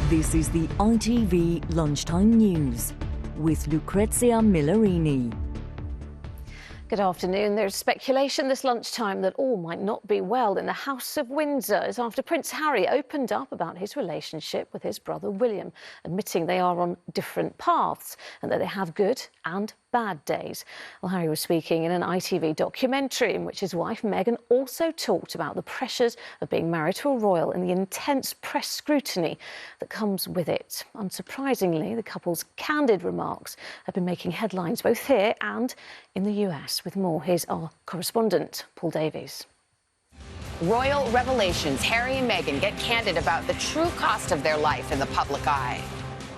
This is the ITV Lunchtime News with Lucrezia Millarini. Good afternoon. There's speculation this lunchtime that all might not be well in the House of Windsor as after Prince Harry opened up about his relationship with his brother William, admitting they are on different paths and that they have good and bad days. Well, Harry was speaking in an ITV documentary in which his wife Meghan also talked about the pressures of being married to a royal and the intense press scrutiny that comes with it. Unsurprisingly, the couple's candid remarks have been making headlines both here and in the US. With more, here's our correspondent, Paul Davies. Royal revelations. Harry and Meghan get candid about the true cost of their life in the public eye.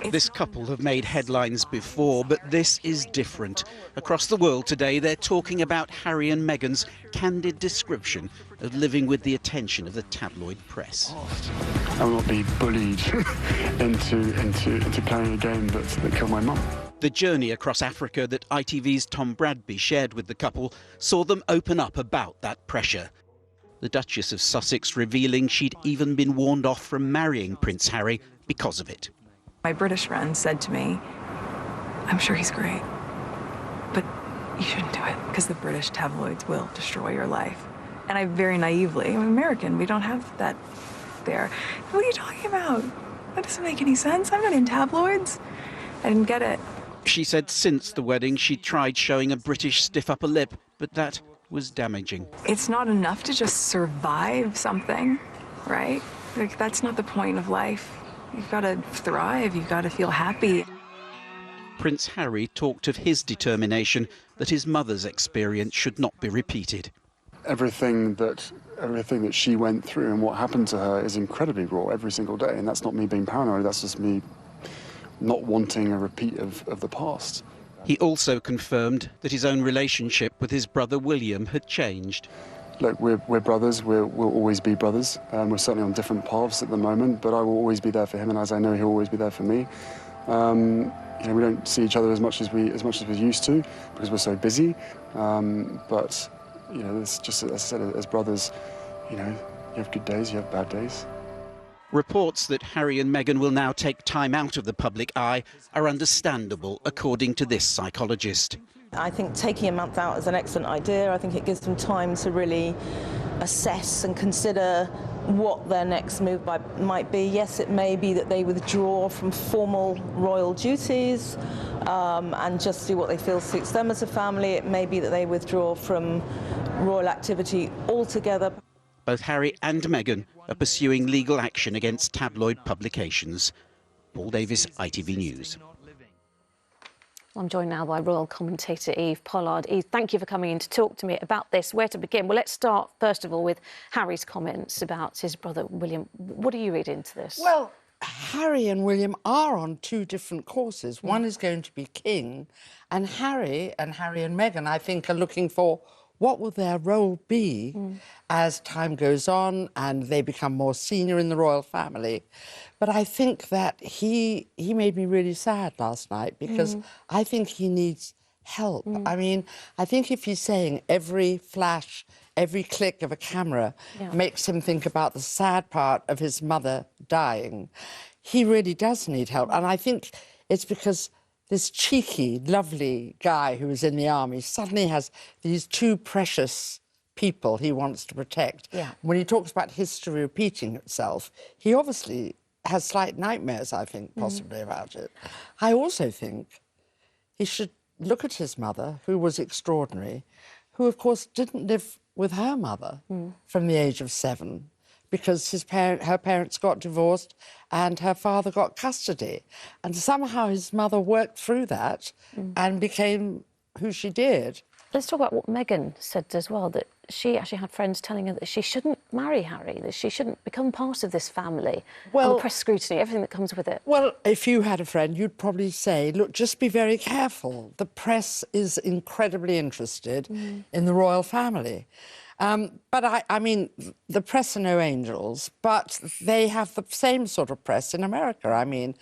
This couple have made headlines before, but this is different. Across the world today, they're talking about Harry and Meghan's candid description of living with the attention of the tabloid press. I will not be bullied into playing a game that killed my mum. The journey across Africa that ITV's Tom Bradby shared with the couple saw them open up about that pressure. The Duchess of Sussex revealing she'd even been warned off from marrying Prince Harry because of it. My British friend said to me, "I'm sure he's great, but you shouldn't do it because the British tabloids will destroy your life." And I very naively, I'm American, we don't have that there. What are you talking about? That doesn't make any sense. I'm not in tabloids. I didn't get it. She said since the wedding she'd tried showing a British stiff upper lip, but that was damaging. It's not enough to just survive something, right? Like, that's not the point of life. You've got to thrive, you've got to feel happy. Prince Harry talked of his determination that his mother's experience should not be repeated. Everything that she went through and what happened to her is incredibly raw every single day, and that's not me being paranoid, that's just me not wanting a repeat of the past. He also confirmed that his own relationship with his brother William had changed. Look, we're brothers, we'll always be brothers. We're certainly on different paths at the moment, but I will always be there for him, and as I know he'll always be there for me. We don't see each other as much as we used to because we're so busy. But it's just, as I said, as brothers, you have good days, you have bad days. Reports that Harry and Meghan will now take time out of the public eye are understandable, according to this psychologist. I think taking a month out is an excellent idea. I think it gives them time to really assess and consider what their next move might be. Yes, it may be that they withdraw from formal royal duties and just do what they feel suits them as a family. It may be that they withdraw from royal activity altogether. Both Harry and Meghan are pursuing legal action against tabloid publications. Paul Davies, ITV News. I'm joined now by royal commentator Eve Pollard. Eve, thank you for coming in to talk to me about this. Where to begin? Well, let's start, first of all, with Harry's comments about his brother William. What do you read into this? Well, Harry and William are on two different courses. One is going to be king, and Harry and Meghan, I think, are looking for what will their role be as time goes on and they become more senior in the royal family. But I think that he made me really sad last night because I think he needs help. I mean, I think if he's saying every flash, every click of a camera makes him think about the sad part of his mother dying, he really does need help. And I think it's because this cheeky, lovely guy who was in the army suddenly has these two precious people he wants to protect. Yeah. When he talks about history repeating itself, he obviously has slight nightmares, I think, possibly about it. I also think he should look at his mother, who was extraordinary, who, of course, didn't live with her mother from the age of 7. Because her parents got divorced and her father got custody. And somehow his mother worked through that and became who she did. Let's talk about what Meghan said as well, that she actually had friends telling her that she shouldn't marry Harry, that she shouldn't become part of this family. Well, and press scrutiny, everything that comes with it. Well, if you had a friend, you'd probably say, look, just be very careful. The press is incredibly interested in the royal family. But I mean, the press are no angels, but they have the same sort of press in America. I mean,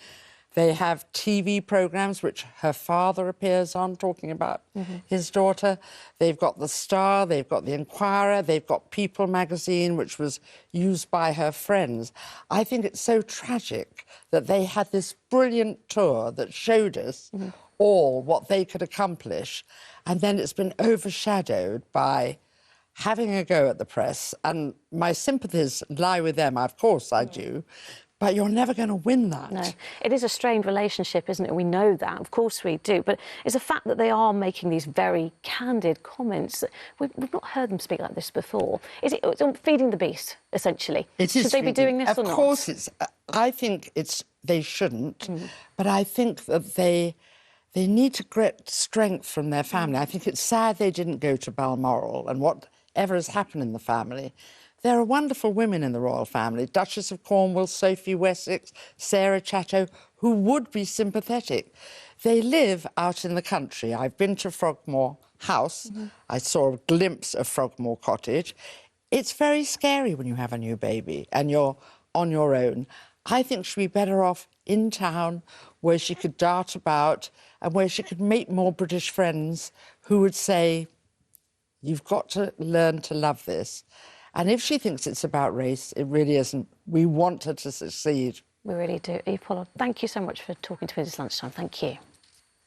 They have TV programmes which her father appears on, talking about his daughter. They've got The Star, they've got The Inquirer, they've got People magazine, which was used by her friends. I think it's so tragic that they had this brilliant tour that showed us all what they could accomplish, and then it's been overshadowed by having a go at the press. And my sympathies lie with them, of course I do. But you're never going to win that. No, it is a strained relationship, isn't it? We know that, of course we do. But it's a fact that they are making these very candid comments. We've not heard them speak like this before. It's feeding the beast, essentially? It is. Should they be doing this or not? Of course it's... I think they shouldn't. But I think that they need to get strength from their family. I think it's sad they didn't go to Balmoral and whatever has happened in the family. There are wonderful women in the royal family, Duchess of Cornwall, Sophie Wessex, Sarah Chatto, who would be sympathetic. They live out in the country. I've been to Frogmore House. I saw a glimpse of Frogmore Cottage. It's very scary when you have a new baby and you're on your own. I think she'd be better off in town where she could dart about and where she could make more British friends who would say, you've got to learn to love this. And if she thinks it's about race, it really isn't. We want her to succeed. We really do. Eve Pollard, thank you so much for talking to me this lunchtime. Thank you.